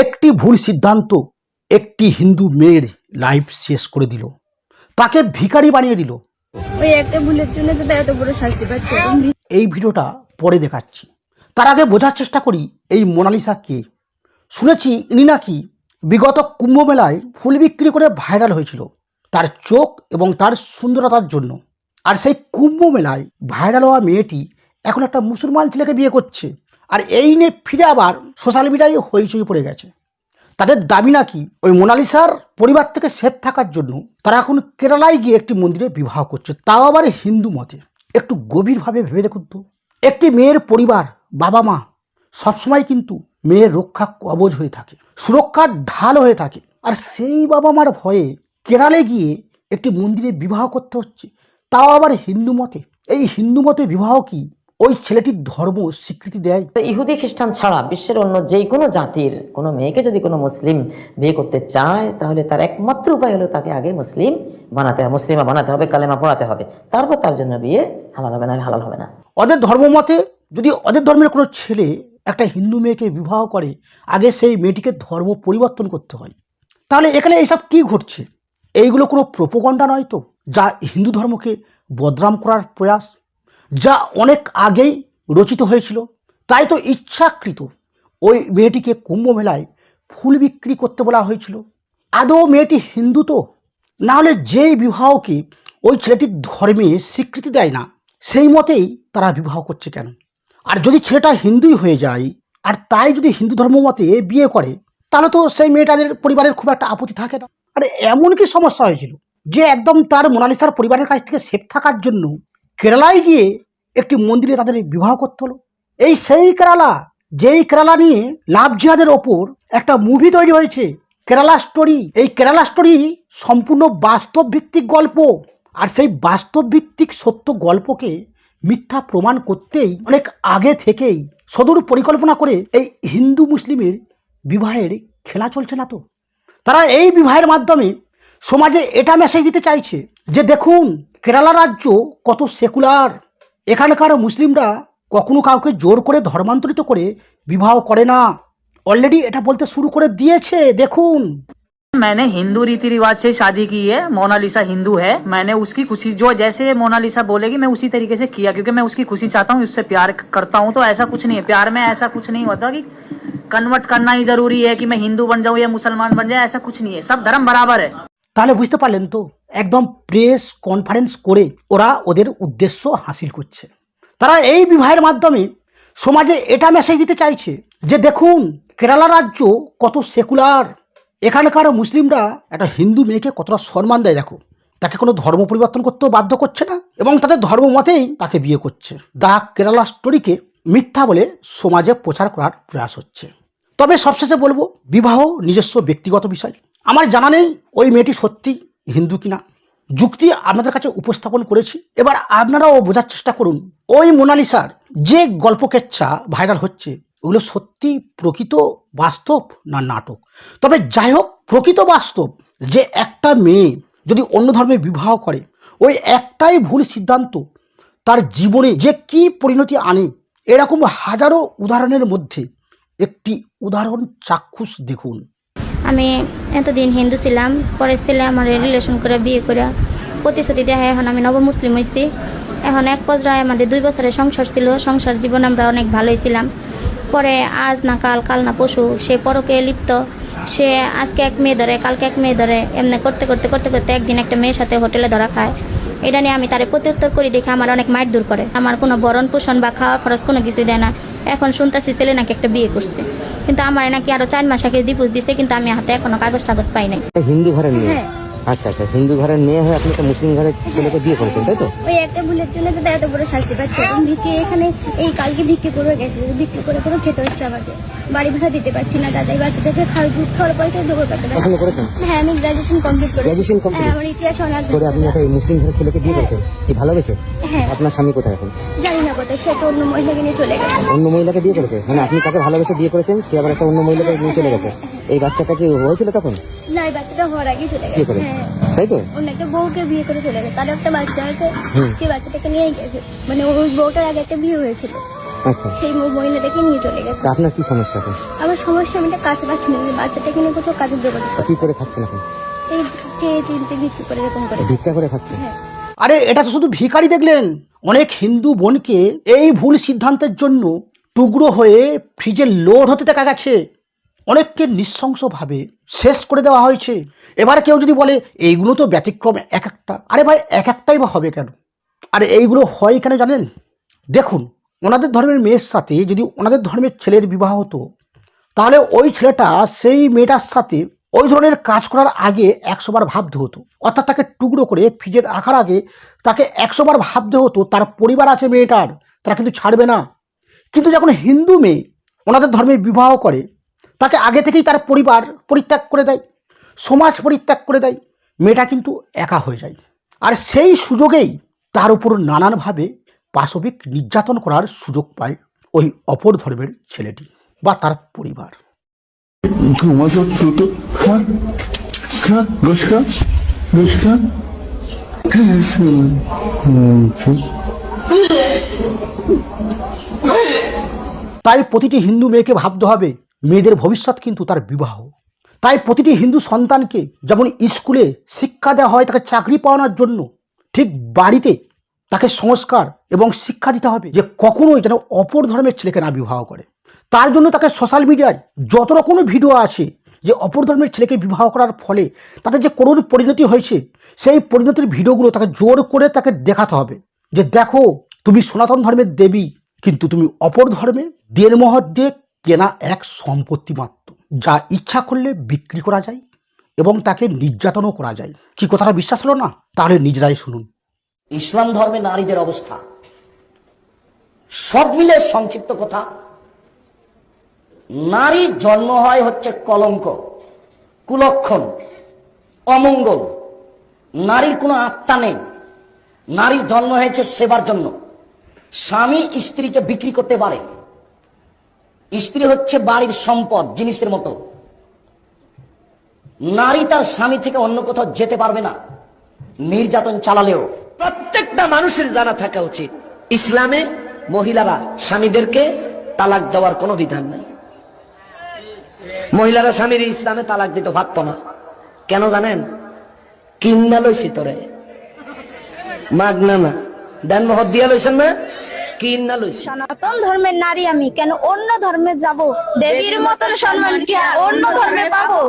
একটি ভুল সিদ্ধান্ত একটি হিন্দু মেয়ের লাইফ শেষ করে দিল, তাকে ভিখারি বানিয়ে দিল। ওই একটা ভুলের জন্য তো এত বড় শাস্তি পাচ্ছে। এই ভিডিওটা পরে দেখাচ্ছি, তার আগে বোঝার চেষ্টা করি এই মোনালিসা কে। শুনেছি ইনি নাকি বিগত কুম্ভ মেলায় ফুল বিক্রি করে ভাইরাল হয়েছিল তার চোখ এবং তার সুন্দরতার জন্য। আর সেই কুম্ভ মেলায় ভাইরাল হওয়া মেয়েটি এখন একটা মুসলমান ছেলেকে বিয়ে করছে, আর এই নিয়ে ফিরে আবার সোশ্যাল মিডিয়ায় হইচই পড়ে গেছে। তাদের দাবি নাকি ওই মোনালিসার পরিবার থেকে সেফ থাকার জন্য তারা এখন কেরালায় গিয়ে একটি মন্দিরে বিবাহ করছে, তাও আবার হিন্দু মতে। একটু গভীরভাবে ভেবে দেখুন তো, একটি মেয়ের পরিবার, বাবা মা সবসময় কিন্তু মেয়ের রক্ষা কবচ হয়ে থাকে, সুরক্ষার ঢাল হয়ে থাকে, আর সেই বাবা মার ভয়ে কেরালে গিয়ে একটি মন্দিরে বিবাহ করতে হচ্ছে, তাও আবার হিন্দু মতে। এই হিন্দু মতে বিবাহ কি ওই ছেলেটির ধর্ম স্বীকৃতি দেয়? ইহুদি খ্রিস্টান ছাড়া বিশ্বের অন্য যে কোনো জাতির কোনো মেয়েকে যদি কোনো মুসলিম বিয়ে করতে চায়, তাহলে তার একমাত্র উপায় হলো তাকে আগে মুসলিমা বানাতে হবে, কালেমা পড়াতে হবে, তারপর তার জন্য বিয়ে হালাল হবে না, হালাল হবে না। ওদের ধর্ম মতে যদি ওদের ধর্মের কোনো ছেলে একটা হিন্দু মেয়েকে বিবাহ করে, আগে সেই মেয়েটিকে ধর্ম পরিবর্তন করতে হয়। তাহলে এখানে এইসব কি ঘটছে? এইগুলো কোনো প্রোপাগান্ডা নয় তো, যা হিন্দু ধর্মকে বদনাম করার প্রয়াস, যা অনেক আগেই রচিত হয়েছিল। তাই তো ইচ্ছাকৃত ওই মেয়েটিকে কুম্ভ মেলায় ফুল বিক্রি করতে বলা হয়েছিল। আদৌ মেয়েটি হিন্দু তো? না হলে যেই বিবাহকে ওই ছেলেটির ধর্মে স্বীকৃতি দেয় না, সেই মতেই তারা বিবাহ করছে কেন? আর যদি ছেলেটা হিন্দুই হয়ে যায়, আর তাই যদি হিন্দু ধর্ম মতে বিয়ে করে, তাহলে তো সেই মেয়েটাদের পরিবারের খুব একটা আপত্তি থাকে না। আর এমন কি সমস্যা হয়েছিল যে একদম তার মোনালিসার পরিবারের কাছ থেকে সেফ থাকার জন্য কেরালায় গিয়ে একটি মন্দিরে তাদের বিবাহ করতে হলো? এই সেই কেরালা, যেই কেরালা নিয়ে লাভ জিহাদের ওপর একটা মুভি তৈরি হয়েছে, কেরালা স্টোরি। এই কেরালা স্টোরি সম্পূর্ণ বাস্তব ভিত্তিক গল্প, আর সেই বাস্তব ভিত্তিক সত্য গল্পকে মিথ্যা প্রমাণ করতেই অনেক আগে থেকেই সদূর পরিকল্পনা করে এই হিন্দু মুসলিমের বিবাহের খেলা চলছে না তো? তারা এই বিবাহের মাধ্যমে সমাজে এটা মেসেজ দিতে চাইছে যে দেখুন কেরালা রাজ্য কত সেকুলার, এখানকার মুসলিমরা কখনো কাউকে জোর করে ধর্মান্তরিত করে বিবাহ করে না। অলরেডি এটা বলতে শুরু করে দিয়েছে, দেখুন। मैंने हिंदू रीति रिवाज से शादी की है। मोनालिसा हिंदू है। मैंने उसकी खुशी, जो जैसे मोनालिसा बोलेगी मैं उसी तरीके से किया, क्योंकि मैं उसकी खुशी चाहता हूँ, उससे प्यार करता हूँ। तो ऐसा कुछ नहीं है, प्यार में ऐसा कुछ नहीं होता कि कन्वर्ट करना ही जरूरी है कि मैं हिंदू बन जाऊँ या मुसलमान बन जाए, ऐसा कुछ नहीं है। सब धर्म बराबर है। তাহলে বুঝতে পারলেন তো, একদম প্রেস কনফারেন্স করে ওরা ওদের উদ্দেশ্য হাসিল করছে। তারা এই বিবাহের মাধ্যমে সমাজে এটা মেসেজ দিতে চাইছে যে দেখুন কেরালা রাজ্য কত সেকুলার, এখানকার মুসলিমরা একটা হিন্দু মেয়েকে কতটা সম্মান দেয়, দেখো তাকে কোনো ধর্ম পরিবর্তন করতেও বাধ্য করছে না, এবং তাদের ধর্ম মতেই তাকে বিয়ে করছে। দা কেরালা স্টোরিকে মিথ্যা বলে সমাজে প্রচার করার প্রয়াস হচ্ছে। তবে সবশেষে বলবো, বিবাহ নিজস্ব ব্যক্তিগত বিষয়। আমার জানা নেই ওই মেয়েটি সত্যি হিন্দু কিনা, যুক্তি আপনাদের কাছে উপস্থাপন করেছি। এবার আপনারাও বোঝার চেষ্টা করুন ওই মোনালিসার যে গল্পকেচ্ছা ভাইরাল হচ্ছে, ওগুলো সত্যি প্রকৃত বাস্তব না নাটক। তবে যাই হোক, প্রকৃত বাস্তব যে একটা মেয়ে যদি অন্য ধর্মে বিবাহ করে, ওই একটাই ভুল সিদ্ধান্ত তার জীবনে যে কি পরিণতি আনে, এরকম হাজারো উদাহরণের মধ্যে একটি উদাহরণ চাক্ষুষ দেখুন। আমি এতদিন হিন্দু ছিলাম, পরে ছেলে আমার রিলেশন করে বিয়ে করে প্রতিশ্রুতি দেয়, এখন আমি নব মুসলিম হয়েছি। এখন এক পর্যায়ে আমাদের 2 বছরের সংসার ছিল, সংসার জীবন আমরা অনেক ভালোই ছিলাম। পরে আজ না কাল, কাল না পশু সে পরকে লিপ্ত। সে আজকে এক মেয়ে ধরে, কালকে এক মেয়ে ধরে, এমনি করতে করতে করতে করতে একদিন একটা মেয়ের সাথে হোটেলে ধরা খায়। এটা নিয়ে আমি তারে প্রত্যুত্তর করি দেখে আমার অনেক মাইর দূর করে। আমার কোনো ভরণ পোষণ বা খাওয়া খরচ কোনো কিছু দেয় না। এখন শুনতেছি ছেলে নাকি একটা বিয়ে করছে, কিন্তু আমার নাকি আরো 4 মাস আগে ডিভোর্স দিছে, কিন্তু আমি হাতে এখনো কাগজ টাগজ পাই নাই। হিন্দু ঘরের মেয়ে? হ্যাঁ। আচ্ছা আচ্ছা, হিন্দু ঘরের মেয়ে হয়ে আপনি একটা মুসলিম ঘরের ছেলেকে বিয়ে করেছেন, তাই তো? ওই একটা ভুলের জন্য তো এত বড় শাস্তি পাচ্ছে। ভিক্ষে এখানে এই কালকে ভিক্ষে করে গেছে, ভিক্ষে করে করে খেতে হচ্ছে আমাকে, বাড়ি ভাড়া দিতে পারছি না দাদা। এই বাচ্চাটাকে খাওয়ার পয়সা জোগাড় করতে পারছি না। করেছেন? হ্যাঁ, আমি গ্রাজুয়েশন কমপ্লিট করেছি। Graduation complete? হ্যাঁ, আমার ইতিহাস অনার্স করে আপনি একটা মুসলিম ঘরের ছেলেকে বিয়ে করেছেন, কি ভালোবেসে? হ্যাঁ। আপনার স্বামী কোথায় এখন? জানি না কোথায়, সে তো অন্য মহিলাকে নিয়ে চলে গেছে। অন্য মহিলাকে বিয়ে করেছে? মানে আপনি তাকে ভালোবেসে বিয়ে করেছেন, সে আবার একটা অন্য মহিলাকে নিয়ে চলে গেছে। এই বাচ্চাটা কি হয়েছিল তখন? না, এই বাচ্চাটা হওয়ার আগে চলে বিয়ে গেছে। করে, হ্যাঁ, তাই তো? অন্য একটা বউকে বিয়ে করে চলে গেছে। তার একটা বাচ্চা আছে, সেই বাচ্চাটাকে নিয়ে গেছে। মানে ওই বউটার আগে একটা বিয়ে হয়েছিল। আচ্ছা, সেই মহিলাটাকে নিয়ে চলে গেছে। তা আপনার কি সমস্যা এখন? আমার সমস্যা, আমি একটা কাছে পাচ্ছি না, বাচ্চাটাকে নিয়ে কোথাও কাজের জোগাড় করতে। কি করে খাচ্ছেন এখন? এই চেয়ে চিনতে বিক্রি করে এরকম করে। ভিক্ষা করে খাচ্ছেন? হ্যাঁ। আরে এটা তো শুধু ভিখারি দেখলেন, অনেক হিন্দু বোনকে এই ভুল সিদ্ধান্তের জন্য টুকরো হয়ে ফ্রিজে লোড হতে দেখা গেছে, অনেককে নৃশংসভাবে শেষ করে দেওয়া হয়েছে। এবার কেউ যদি বলে এইগুলো তো ব্যতিক্রম এক একটা, আরে ভাই এক একটাই বা হবে কেন? আরে এইগুলো হয় কেন জানেন? দেখুন, ওনাদের ধর্মের মেয়ের সাথে যদি ওনাদের ধর্মের ছেলের বিবাহ হতো, তাহলে ওই ছেলেটা সেই মেয়েটার সাথে ওই ধরনের কাজ করার আগে 100 বার ভাবতে হতো। অর্থাৎ তাকে টুকরো করে ফ্রিজে রাখার আগে তাকে 100 বার ভাবতে হতো। তার পরিবার আছে মেয়েটার, তারা কিন্তু ছাড়বে না। কিন্তু যখন হিন্দু মেয়ে ওনাদের ধর্মে বিবাহ করে, তাকে আগে থেকেই তার পরিবার পরিত্যাগ করে দেয়, সমাজ পরিত্যাগ করে দেয়, মেয়েটা কিন্তু একা হয়ে যায়। আর সেই সুযোগেই তার উপর নানানভাবে পাশবিক নির্যাতন করার সুযোগ পায় ওই অপর ধর্মের ছেলেটি বা তার পরিবার। তোমাদের দুটো খা খা গোস খা গোস খা। তাই প্রতিটি হিন্দু মেয়েকে ভাবতে হবে মেয়েদের ভবিষ্যৎ কিন্তু তার বিবাহ। তাই প্রতিটি হিন্দু সন্তানকে যেমন স্কুলে শিক্ষা দেওয়া হয় তাকে চাকরি পাওয়ানোর জন্য, ঠিক বাড়িতে তাকে সংস্কার এবং শিক্ষা দিতে হবে যে কখনোই যেন অপর ধর্মের ছেলেকে না বিবাহ করে। তার জন্য তাকে সোশ্যাল মিডিয়ায় যত রকমের ভিডিও আছে যে অপর ধর্মের ছেলেকে বিবাহ করার ফলে তাদের যে করুণ পরিণতি হয়েছে, সেই পরিণতির ভিডিওগুলো তাকে জোর করে তাকে দেখাতে হবে যে দেখো তুমি সনাতন ধর্মের দেবী, কিন্তু তুমি অপর ধর্মে দেড়মহৎ দিয়ে কেনা এক সম্পত্তি মাত্র, যা ইচ্ছা করলে বিক্রি করা যায় এবং তাকে নির্যাতনও করা যায়। কি কথাটা বিশ্বাস হলো না? তাহলে নিজেরাই শুনুন। ইসলাম ধর্মে নারীদের অবস্থা সব মিলে সংক্ষিপ্ত কথা, নারীর জন্ম হয় হচ্ছে কলঙ্ক, কুলক্ষণ, অমঙ্গল। নারীর কোনো আত্মা নেই। নারীর জন্ম হয়েছে সেবার জন্য। স্বামী স্ত্রীকে বিক্রি করতে পারে। স্ত্রী হচ্ছে বাড়ির সম্পদ, জিনিসের মতো। নারী তার স্বামী থেকে অন্য কোথাও যেতে পারবে না, নির্যাতন চালালেও। প্রত্যেকটা মানুষের জানা থাকা উচিত, ইসলামে মহিলারা স্বামীদেরকে তালাক দেওয়ার কোনো বিধান নাই। মহিলারা স্বামীর ইসলামে তালাক দিতে পারত না। কেন জানেন? কিন্না লইছি তোরে, মাগনা না, দেন মহৎ দিয়া লইছেন না, কিন্না লইছি। সনাতন ধর্মের নারী আমি, কেন অন্য ধর্মে যাব? দেবীর মতন সম্মান কি অন্য ধর্মে পাবো?